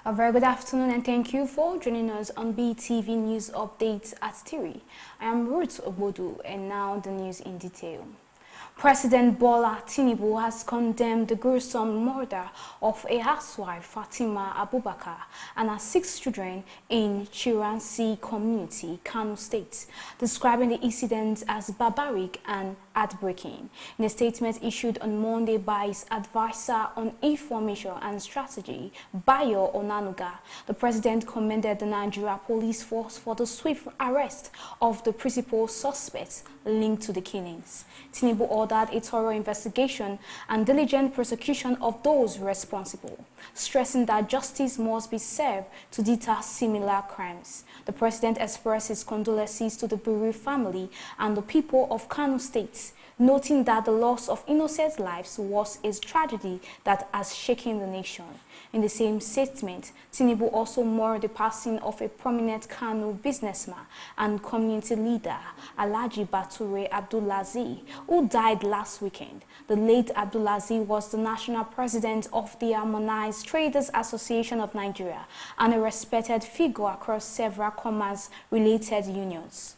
A very good afternoon and thank you for joining us on Beetv News Updates at 3. I am Ruth Obodu and now the news in detail. President Bola Tinubu has condemned the gruesome murder of a housewife, Fatima Abubakar, and her 6 children in Chiransi community, Kano State, describing the incident as barbaric and heartbreaking. In a statement issued on Monday by his advisor on information and strategy, Bayo Onanuga, the president commended the Nigeria police force for the swift arrest of the principal suspects linked to the killings. Tinubu ordered a thorough investigation and diligent prosecution of those responsible, stressing that justice must be served to deter similar crimes. The president expressed his condolences to the bereaved family and the people of Kano State, noting that the loss of innocent lives was a tragedy that has shaken the nation. In the same statement, Tinubu also mourned the passing of a prominent Kano businessman and community leader, Alhaji Bature Abdulaziz, who died last weekend. The late Abdulaziz was the national president of the Harmonized Traders Association of Nigeria and a respected figure across several commerce-related unions.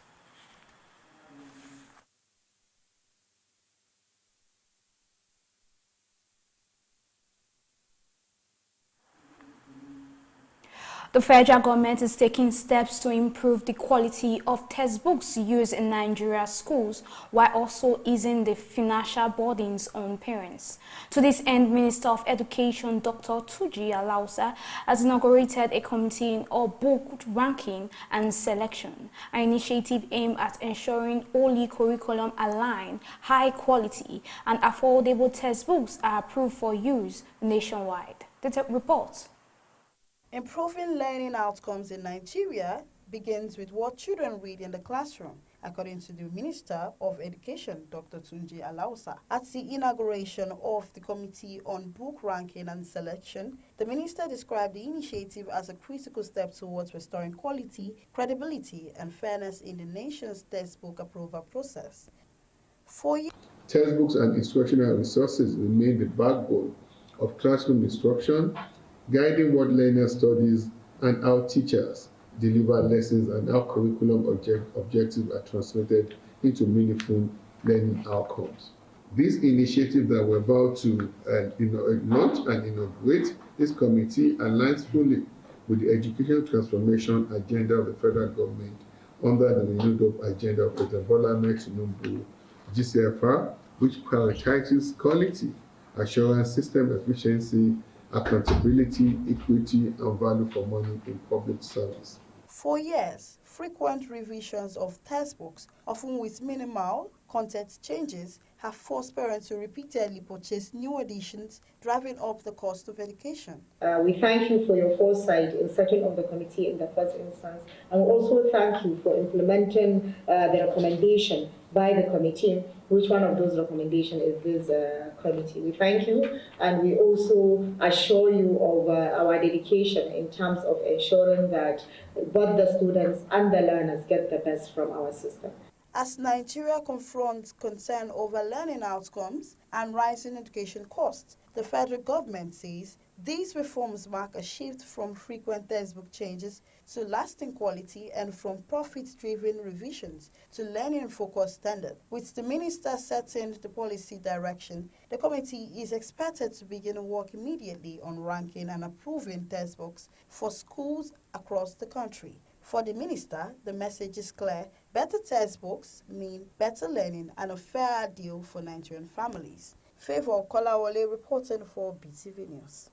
The federal government is taking steps to improve the quality of textbooks used in Nigeria's schools while also easing the financial burdens on parents. To this end, Minister of Education Dr. Tunji Alausa has inaugurated a committee on book ranking and selection, an initiative aimed at ensuring only curriculum-aligned, high-quality and affordable textbooks are approved for use nationwide. The report. Improving learning outcomes in Nigeria begins with what children read in the classroom, according to the Minister of Education, Dr. Tunji Alausa. At the inauguration of the Committee on Book Ranking and Selection, the minister described the initiative as a critical step towards restoring quality, credibility, and fairness in the nation's textbook approval process. Textbooks and instructional resources remain the backbone of classroom instruction, guiding what learners studies and how teachers deliver lessons and how curriculum objectives are translated into meaningful learning outcomes. This initiative that we're about to launch and inaugurate this committee aligns fully with the education transformation agenda of the federal government under the renewed agenda of President Bola Tinubu, GCFR, which prioritizes quality, assurance, system efficiency, accountability, equity, and value for money in public service. For years, frequent revisions of textbooks, often with minimal content changes, have forced parents to repeatedly purchase new editions, driving up the cost of education. We thank you for your foresight in setting up the committee in the first instance, and we also thank you for implementing the recommendation by the committee, which one of those recommendations is this committee. We thank you, and we also assure you of our dedication in terms of ensuring that both the students and the learners get the best from our system. As Nigeria confronts concern over learning outcomes and rising education costs, the federal government says these reforms mark a shift from frequent textbook changes to lasting quality and from profit-driven revisions to learning-focused standards. With the minister setting the policy direction, the committee is expected to begin work immediately on ranking and approving textbooks for schools across the country. For the minister, the message is clear: better textbooks mean better learning and a fair deal for Nigerian families. Favor Kolawole reporting for Beetv News.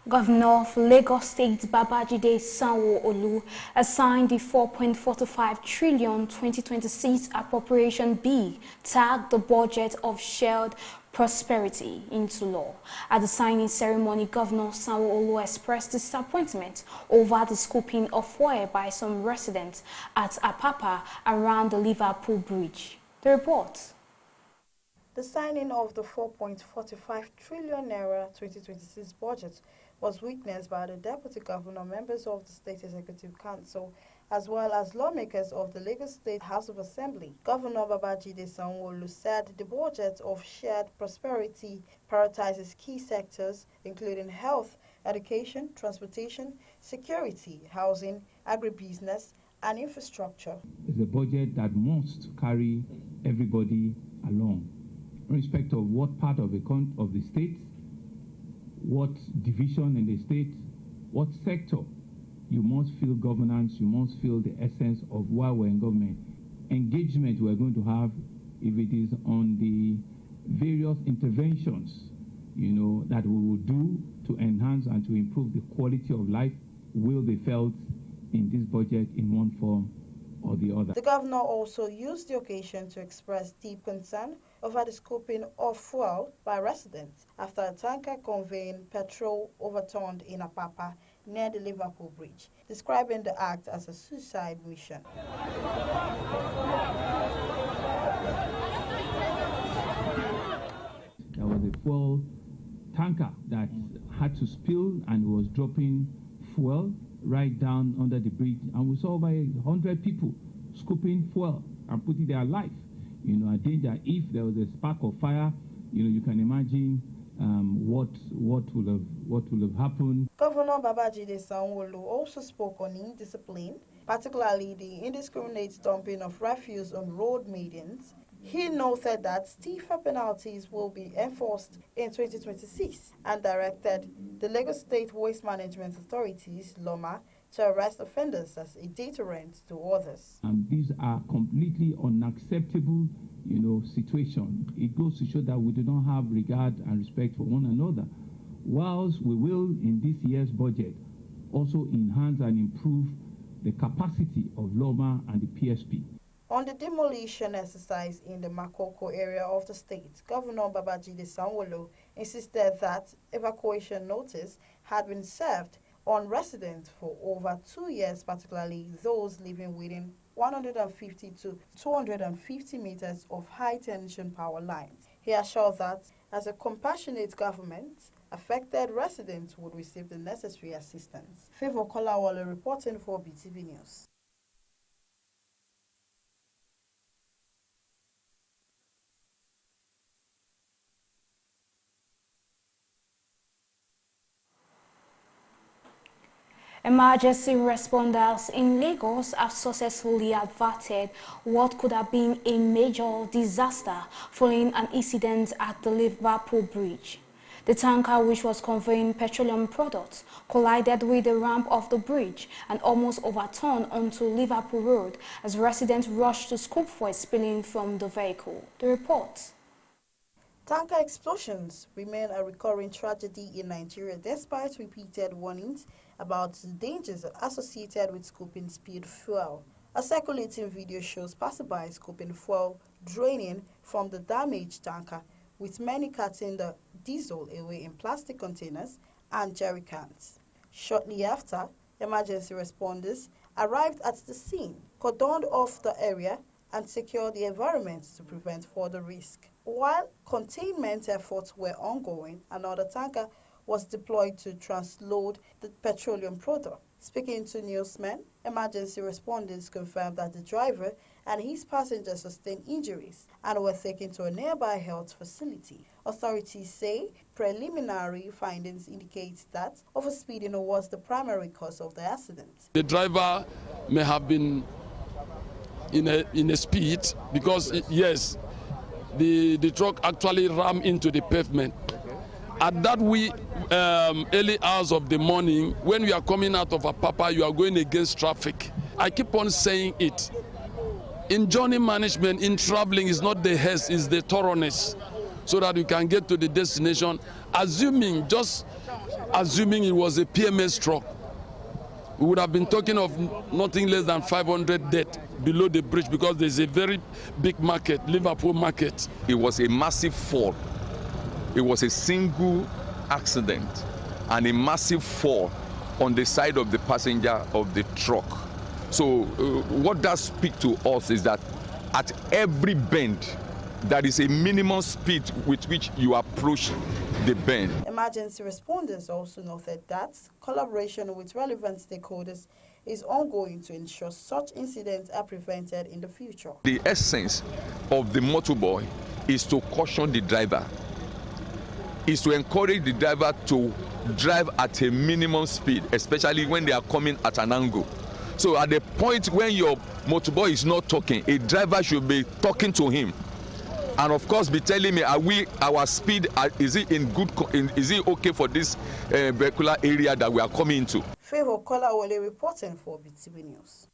Governor of Lagos State Babajide Sanwo-Olu has signed the 4.45 trillion 2026 appropriation bill tagged the budget of shared prosperity into law. At the signing ceremony, Governor Sanwo-Olu expressed disappointment over the scooping of fuel by some residents at Apapa around the Liverpool Bridge. The report. The signing of the 4.45 trillion naira 2026 budget was witnessed by the Deputy Governor, members of the State Executive Council, as well as lawmakers of the Lagos State House of Assembly. Governor Babajide Sanwo-Olu said the budget of shared prosperity prioritizes key sectors including health, education, transportation, security, housing, agribusiness, and infrastructure. It's a budget that must carry everybody along, irrespective of what part of the state, what division in the state, what sector. You must feel governance, you must feel the essence of why we're in government. Engagement we're going to have, if it is on the various interventions, that we will do to enhance and to improve the quality of life, will be felt in this budget in one form or the other. The governor also used the occasion to express deep concern over the scooping of fuel by residents after a tanker conveying petrol overturned in Apapa near the Liverpool Bridge, describing the act as a suicide mission. There was a fuel tanker that had to spill and was dropping fuel right down under the bridge, and we saw over 100 people scooping fuel and putting their life, a danger. If there was a spark of fire, you can imagine what will have happened. Governor Babajide Sanwo-Olu also spoke on indiscipline, particularly the indiscriminate dumping of refuse on road medians. He noted that stiffer penalties will be enforced in 2026 and directed the Lagos State Waste Management Authorities, LOMA, to arrest offenders as a deterrent to others. And these are completely unacceptable, situation. It goes to show that we do not have regard and respect for one another. Whilst we will, in this year's budget, also enhance and improve the capacity of LOMA and the PSP. On the demolition exercise in the Makoko area of the state, Governor Babajide Sanwo-Olu insisted that evacuation notice had been served on residents for over 2 years, particularly those living within 150 to 250 meters of high-tension power lines. He assured that, as a compassionate government, affected residents would receive the necessary assistance. Favor Kolawole reporting for Beetv News. Emergency responders in Lagos have successfully averted what could have been a major disaster following an incident at the Liverpool Bridge. The tanker, which was conveying petroleum products, collided with the ramp of the bridge and almost overturned onto Liverpool Road as residents rushed to scoop for spilling from the vehicle. The report. Tanker explosions remain a recurring tragedy in Nigeria despite repeated warnings about the dangers associated with scooping spilled fuel. A circulating video shows passersby scooping fuel draining from the damaged tanker, with many carting the diesel away in plastic containers and jerry cans. Shortly after, emergency responders arrived at the scene, cordoned off the area, and secured the environment to prevent further risk. While containment efforts were ongoing, another tanker was deployed to transload the petroleum product. Speaking to newsmen, emergency responders confirmed that the driver and his passengers sustained injuries and were taken to a nearby health facility. Authorities say preliminary findings indicate that overspeeding was the primary cause of the accident. The driver may have been in a speed because, yes, the truck actually rammed into the pavement. At that early hours of the morning, when you are coming out of Apapa, you are going against traffic. I keep on saying it. In journey management, in traveling, is not the haste, it's the thoroughness, so that you can get to the destination. Just assuming it was a PMS truck, we would have been talking of nothing less than 500 dead below the bridge, because there's a very big market, Liverpool market. It was a massive fall. It was a single accident and a massive fall on the side of the passenger of the truck. So what does speak to us is that at every bend, there is a minimum speed with which you approach they burn. Emergency responders also noted that collaboration with relevant stakeholders is ongoing to ensure such incidents are prevented in the future. The essence of the motorboy is to caution the driver, is to encourage the driver to drive at a minimum speed, especially when they are coming at an angle. So at the point when your motorboy is not talking, a driver should be talking to him, and of course be telling me, our speed, is it is it okay for this vehicular area that we are coming into? Favor Kolawole reporting for Beetv News.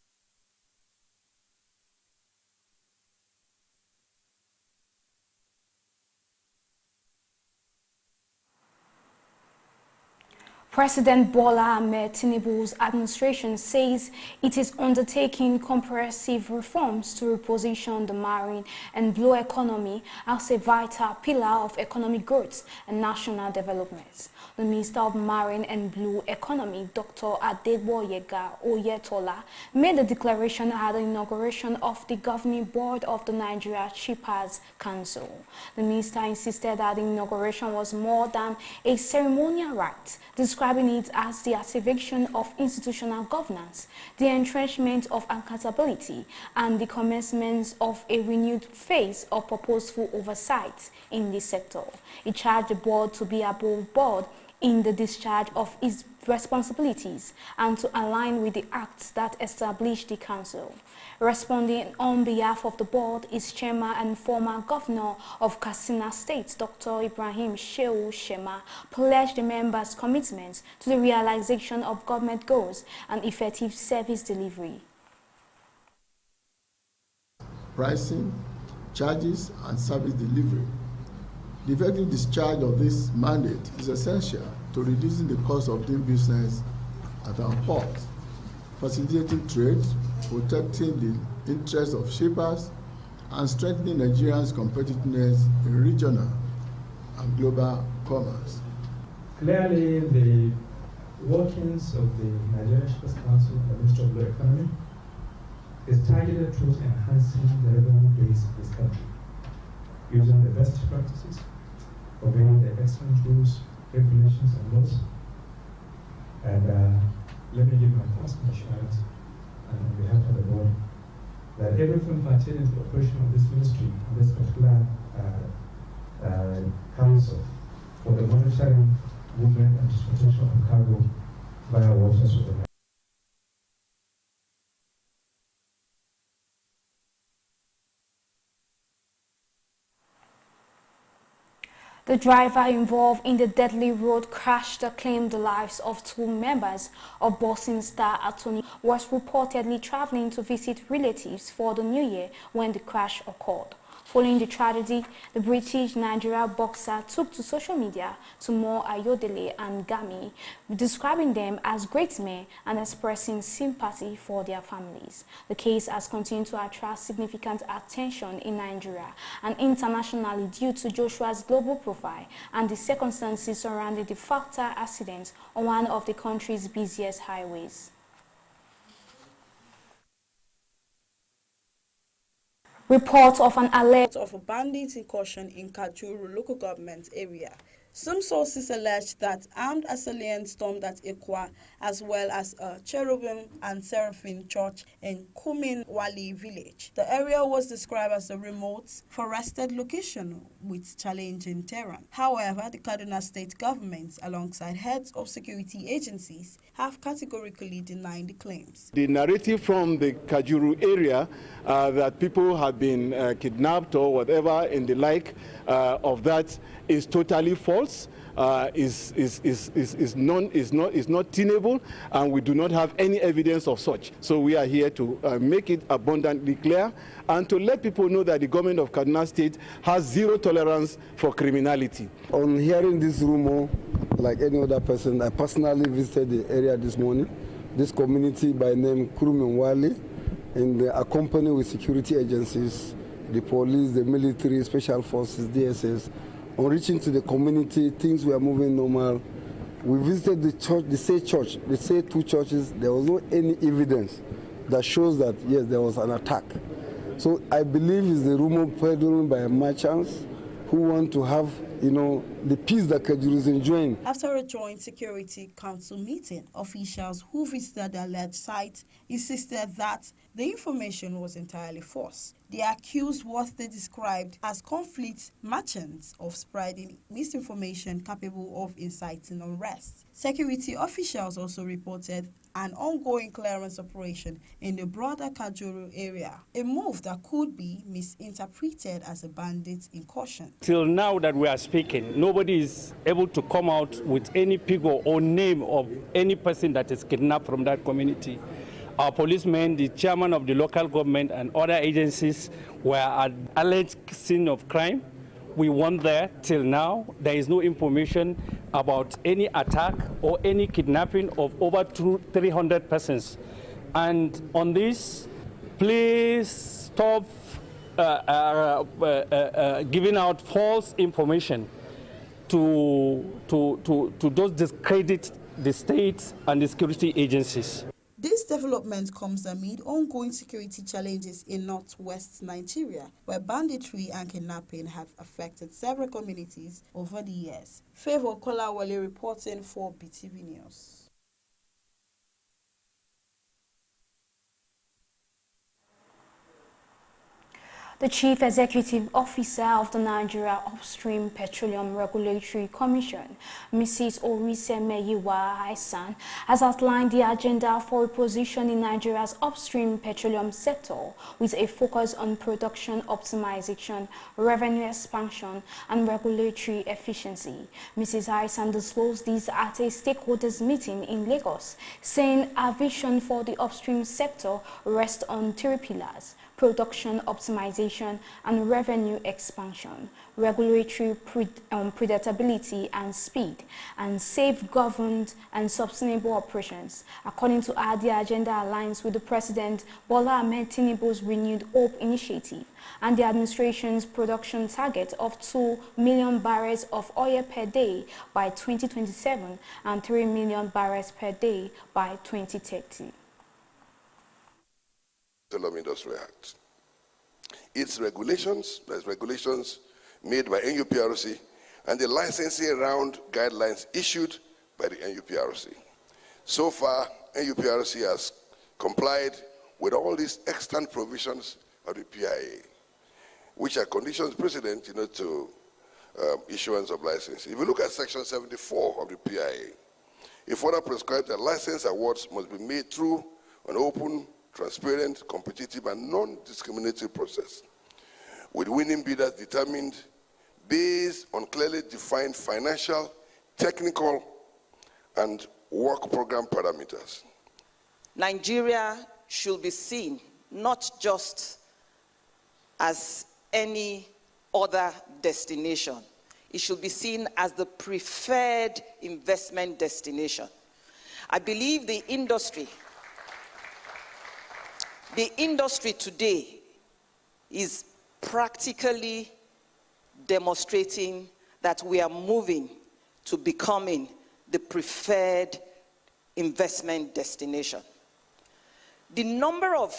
President Bola Ahmed Tinubu's administration says it is undertaking comprehensive reforms to reposition the marine and blue economy as a vital pillar of economic growth and national development. The Minister of Marine and Blue Economy, Dr. Adegboyega Oyetola, made the declaration at the inauguration of the governing board of the Nigeria Shippers Council. The minister insisted that the inauguration was more than a ceremonial rite, describing it as the activation of institutional governance, the entrenchment of accountability, and the commencement of a renewed phase of purposeful oversight in this sector. He charged the board to be above board in the discharge of its responsibilities and to align with the acts that established the council. Responding on behalf of the board, its chairman and former governor of Katsina State, Dr. Ibrahim Shehu Shema, pledged the members' commitment to the realization of government goals and effective service delivery. Pricing, charges, and service delivery. The effective discharge of this mandate is essential to reducing the cost of doing business at our ports, facilitating trade, protecting the interests of shippers, and strengthening Nigerians' competitiveness in regional and global commerce. Clearly, the workings of the Nigerian Shippers Council and the Ministry of Law Economy is targeted towards enhancing the revenue base of this country, using the best practices, obeying the excellent rules, regulations, and laws. And let me give my personal assurance, and on behalf of the board, that everything pertaining to the operation of this ministry and this particular council for the monitoring, movement, and transportation of cargo via waters of the night. The driver involved in the deadly road crash that claimed the lives of 2 members of boxing star Attorney was reportedly traveling to visit relatives for the New Year when the crash occurred. Following the tragedy, the British-Nigeria boxer took to social media to mourn Ayodele and Gami, describing them as great men and expressing sympathy for their families. The case has continued to attract significant attention in Nigeria and internationally due to Joshua's global profile and the circumstances surrounding the fatal accident on one of the country's busiest highways. Report of an alert of a bandit incursion in Kajuru local government area. Some sources allege that armed assailants stormed at Ikwa as well as a Cherubim and Seraphim church in Kumin Wali village. The area was described as a remote, forested location with challenging terrain. However, the Kaduna state government, alongside heads of security agencies, have categorically denied the claims. The narrative from the Kajuru area that people have been kidnapped or whatever in the like of that is totally false. Is not tenable, and we do not have any evidence of such. So we are here to make it abundantly clear and to let people know that the government of Kaduna State has zero tolerance for criminality. On hearing this rumor, like any other person, I personally visited the area this morning. This community by name Kurumenwali, and accompanied with security agencies, the police, the military, special forces, DSS. On reaching to the community, things were moving normal. We visited the church, the say 2 churches. There was no any evidence that shows that, yes, there was an attack. So I believe it's the rumor peddled by merchants who want to have, the peace that Kajuru is enjoying. After a joint Security Council meeting, officials who visited the alleged site insisted that the information was entirely false. They accused what they described as conflict merchants of spreading misinformation capable of inciting unrest. Security officials also reported an ongoing clearance operation in the broader Kajuru area, a move that could be misinterpreted as a bandit incursion. Till now that we are speaking, nobody is able to come out with any figure or name of any person that is kidnapped from that community. Our policemen, the chairman of the local government and other agencies were at alleged scene of crime. We went there. Till now, there is no information about any attack or any kidnapping of over 300 persons. And on this, please stop giving out false information to those discredit the state and the security agencies. This development comes amid ongoing security challenges in northwest Nigeria, where banditry and kidnapping have affected several communities over the years. Favor Kolawole reporting for Beetv News. The Chief Executive Officer of the Nigeria Upstream Petroleum Regulatory Commission, Mrs. Orisemeyiwa Haisan, has outlined the agenda for repositioning Nigeria's upstream petroleum sector with a focus on production optimization, revenue expansion, and regulatory efficiency. Mrs. Haisan disclosed this at a stakeholders meeting in Lagos, saying our vision for the upstream sector rests on 3 pillars: production optimization and revenue expansion, regulatory predictability and speed, and safe, governed, and sustainable operations. According to her, the agenda aligns with the President Bola Ahmed Tinubu's Renewed Hope initiative and the administration's production target of 2 million barrels of oil per day by 2027 and 3 million barrels per day by 2030. Petroleum Industry Act. Its regulations, there's regulations made by NUPRC, and the licensing round guidelines issued by the NUPRC. So far, NUPRC has complied with all these extant provisions of the PIA, which are conditions precedent, to issuance of license. If you look at Section 74 of the PIA, it further prescribes that license awards must be made through an open, transparent, competitive, and non-discriminatory process, with winning bidders determined based on clearly defined financial, technical, and work program parameters. Nigeria should be seen not just as any other destination. It should be seen as the preferred investment destination. I believe the industry today is practically demonstrating that we are moving to becoming the preferred investment destination. The number of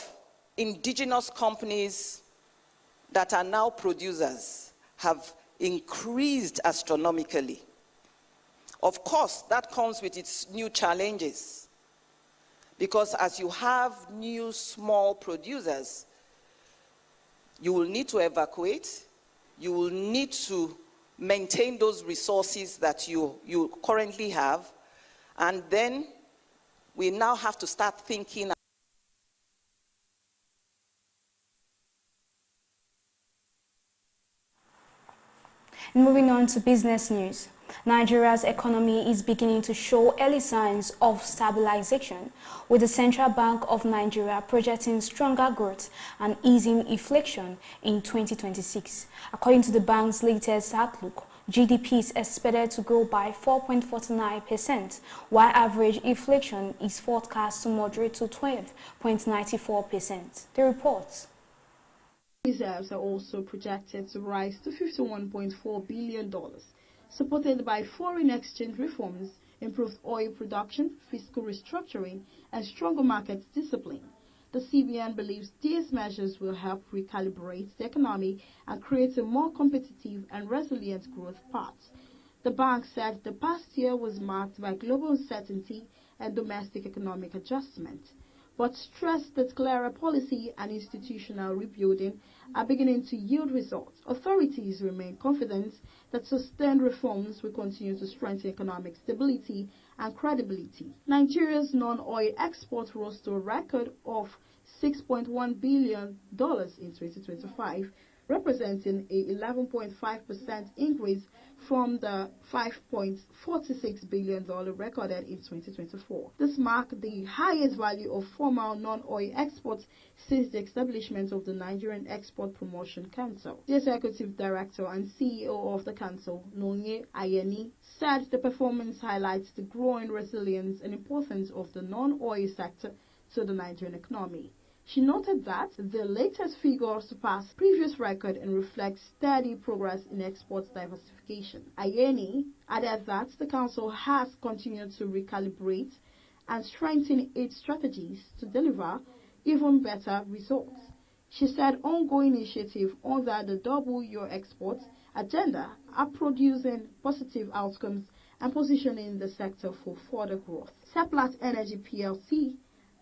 indigenous companies that are now producers have increased astronomically. Of course, that comes with its new challenges, because as you have new small producers, you will need to evacuate, you will need to maintain those resources that you currently have, and then we now have to start thinking. Moving on to business news. Nigeria's economy is beginning to show early signs of stabilization, with the Central Bank of Nigeria projecting stronger growth and easing inflation in 2026. According to the bank's latest outlook, GDP is expected to grow by 4.49%, while average inflation is forecast to moderate to 12.94%. The reports. Reserves are also projected to rise to $51.4 billion, supported by foreign exchange reforms, improved oil production, fiscal restructuring, and stronger market discipline. The CBN believes these measures will help recalibrate the economy and create a more competitive and resilient growth path. The bank said the past year was marked by global uncertainty and domestic economic adjustment, but stressed that clearer policy and institutional rebuilding are beginning to yield results. Authorities remain confident that sustained reforms will continue to strengthen economic stability and credibility. Nigeria's non-oil exports rose to a record of $6.1 billion in 2025, representing a 11.5% increase from the $5.46 billion recorded in 2024. This marked the highest value of formal non-oil exports since the establishment of the Nigerian Export Promotion Council. The Executive Director and CEO of the Council, Nonye Ayeni, said the performance highlights the growing resilience and importance of the non-oil sector to the Nigerian economy. She noted that the latest figures surpass previous record and reflect steady progress in exports diversification. Ayeni added that the Council has continued to recalibrate and strengthen its strategies to deliver even better results. She said ongoing initiatives under the Double Your Exports agenda are producing positive outcomes and positioning the sector for further growth. Seplat Energy PLC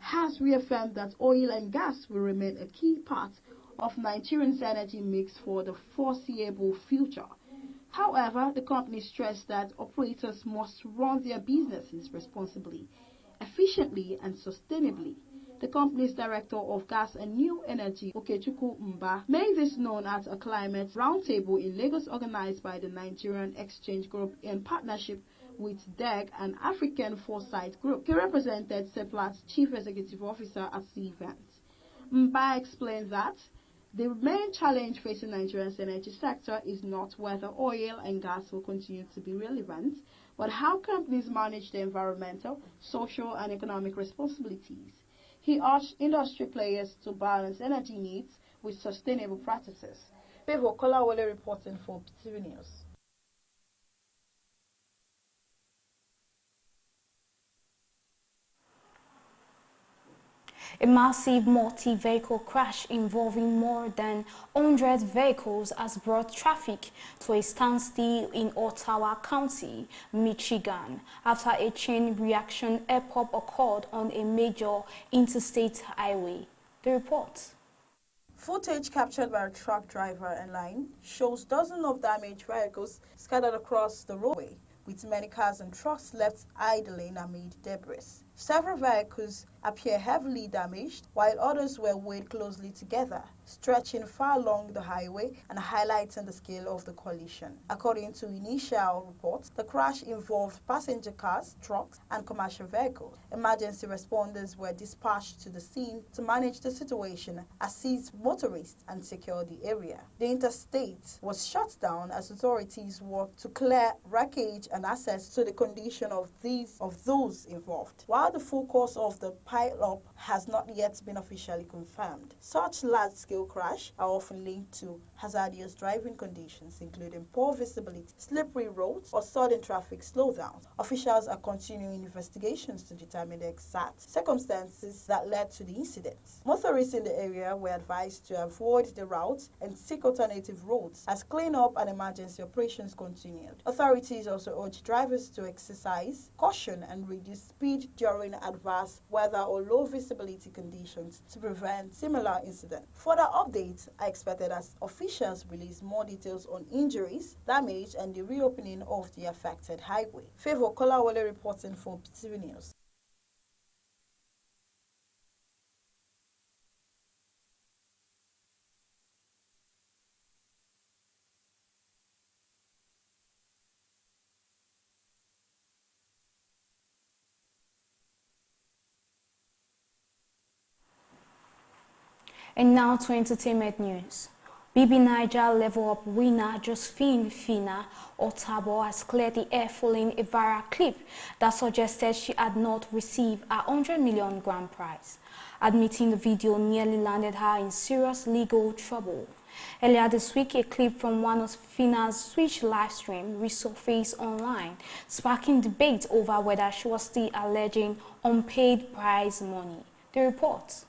has reaffirmed that oil and gas will remain a key part of Nigeria's energy mix for the foreseeable future. However, the company stressed that operators must run their businesses responsibly, efficiently and sustainably. The company's Director of Gas and New Energy, Okechukwu Mba, made this known at a climate roundtable in Lagos organized by the Nigerian Exchange Group in partnership with DEG and African Foresight Group. He represented Seplat's Chief Executive Officer at the event. Mba explained that the main challenge facing Nigeria's energy sector is not whether oil and gas will continue to be relevant, but how companies manage their environmental, social and economic responsibilities. He urged industry players to balance energy needs with sustainable practices. Bevo Kolawole reporting for Beetv News. A massive multi-vehicle crash involving more than 100 vehicles has brought traffic to a standstill in Ottawa County, Michigan, after a chain reaction EPOP occurred on a major interstate highway. The report. Footage captured by a truck driver online shows dozens of damaged vehicles scattered across the roadway, with many cars and trucks left idling amid debris. Several vehicles appear heavily damaged, while others were weighed closely together, stretching far along the highway and highlighting the scale of the collision. According to initial reports, the crash involved passenger cars, trucks, and commercial vehicles. Emergency responders were dispatched to the scene to manage the situation, assist motorists, and secure the area. The interstate was shut down as authorities worked to clear wreckage and assess to the condition of those involved. While the full cause of the pile-up has not yet been officially confirmed, such large-scale crashes are often linked to hazardous driving conditions, including poor visibility, slippery roads, or sudden traffic slowdowns. Officials are continuing investigations to determine the exact circumstances that led to the incident. Motorists in the area were advised to avoid the route and seek alternative roads as cleanup and emergency operations continued. Authorities also urged drivers to exercise caution and reduce speed during adverse weather or low visibility conditions to prevent similar incidents. Further updates are expected as officials release more details on injuries, damage, and the reopening of the affected highway. Favor Kolawole reporting for Beetv News. And now to entertainment news. BB Niger level up winner Josephine Fina Otabo has cleared the air following a viral clip that suggested she had not received a $100 million grand prize, admitting the video nearly landed her in serious legal trouble. Earlier this week, a clip from one of Fina's Switch live stream resurfaced online, sparking debate over whether she was still alleging unpaid prize money. The report.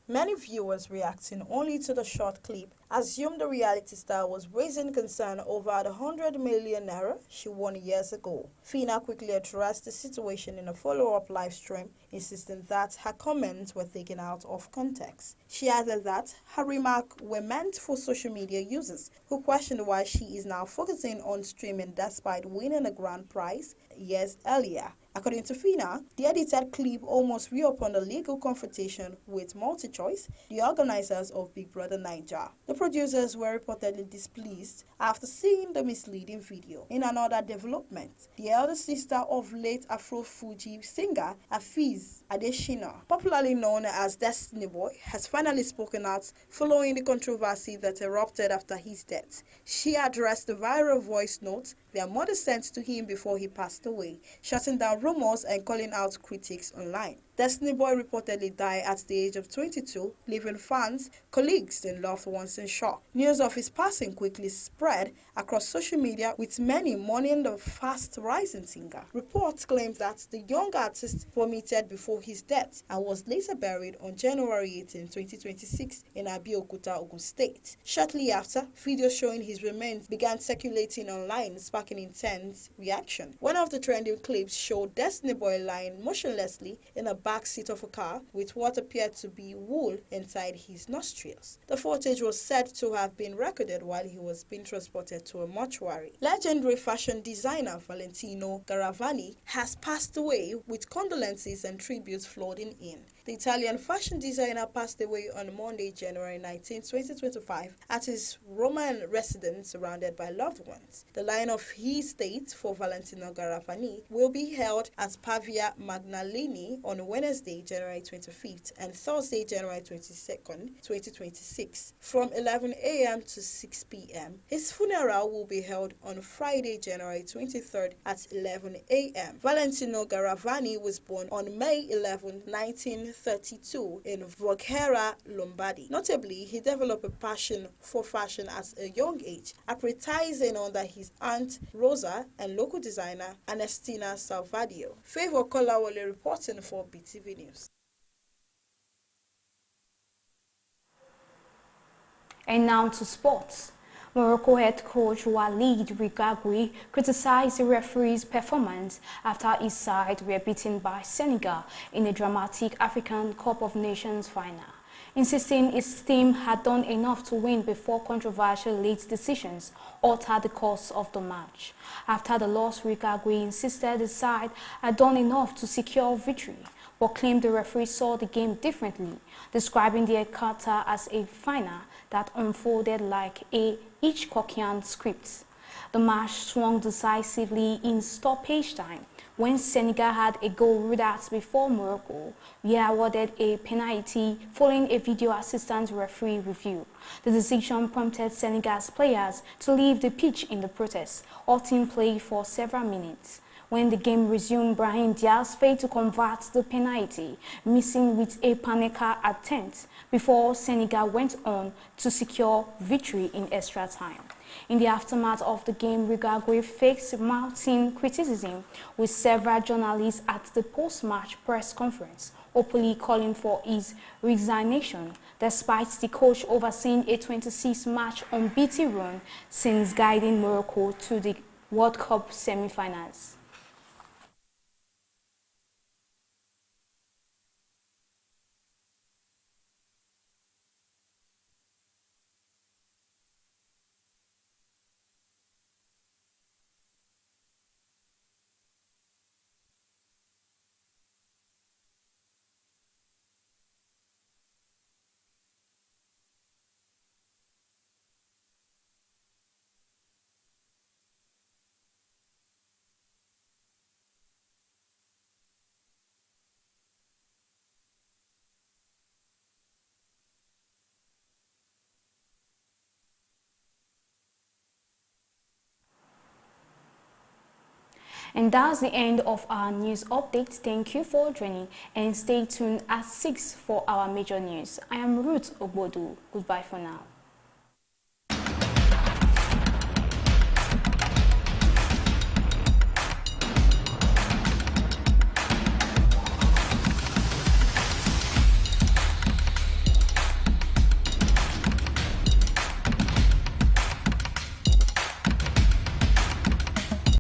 Many viewers reacting only to the short clip assumed the reality star was raising concern over the 100 million naira she won years ago. Fina quickly addressed the situation in a follow-up live stream, insisting that her comments were taken out of context. She added that her remarks were meant for social media users who questioned why she is now focusing on streaming despite winning a grand prize years earlier. According to Fina, the edited clip almost reopened a legal confrontation with MultiChoice, the organizers of Big Brother Naija. The producers were reportedly displeased after seeing the misleading video. In another development, the elder sister of late Afro-Fuji singer Afiz Adeshina, popularly known as Destiny Boy, has finally spoken out following the controversy that erupted after his death. She addressed the viral voice notes their mother sent to him before he passed away, shutting down rumors and calling out critics online. Destiny Boy reportedly died at the age of 22, leaving fans, colleagues, and loved ones in shock. News of his passing quickly spread across social media, with many mourning the fast-rising singer. Reports claim that the young artist vomited before his death and was later buried on January 18, 2026 in Abeokuta, Ogun State. Shortly after, videos showing his remains began circulating online, sparking intense reaction. One of the trending clips showed Destiny Boy lying motionlessly in a back seat of a car with what appeared to be wool inside his nostrils. The footage was said to have been recorded while he was being transported to a mortuary. Legendary fashion designer Valentino Garavani has passed away, with condolences and tributes flooding in. The Italian fashion designer passed away on Monday, January 19, 2025 at his Roman residence surrounded by loved ones. The line of his state for Valentino Garavani will be held at Pavia Magnalini on Wednesday, January 25th and Thursday, January 22nd, 2026 from 11 a.m. to 6 p.m. His funeral will be held on Friday, January 23rd at 11 a.m. Valentino Garavani was born on May 11, 1932 in Voghera, Lombardy. Notably, he developed a passion for fashion at a young age, apprenticing under his aunt Rosa and local designer Ernestina Salvadio. Favor Kolawole reporting for Beetv News. And now to sports. Morocco head coach Walid Regragui criticized the referee's performance after his side were beaten by Senegal in a dramatic African Cup of Nations final, insisting his team had done enough to win before controversial late decisions altered the course of the match. After the loss, Regragui insisted his side had done enough to secure victory, but claimed the referee saw the game differently, describing the encounter as a final that unfolded like a Hitchcockian script. The match swung decisively in stoppage time when Senegal had a goal ruled out before Morocco were awarded a penalty following a video assistant referee review. The decision prompted Senegal's players to leave the pitch in the protest, halting play for several minutes. When the game resumed, Brahim Diaz failed to convert the penalty, missing with a Panenka attempt before Senegal went on to secure victory in extra time. In the aftermath of the game, Regragui faced mounting criticism, with several journalists at the post-match press conference openly calling for his resignation, despite the coach overseeing a 26-match unbeaten run since guiding Morocco to the World Cup semi-finals. And that's the end of our news update. Thank you for joining and stay tuned at 6 for our major news. I am Ruth Ogbodu. Goodbye for now.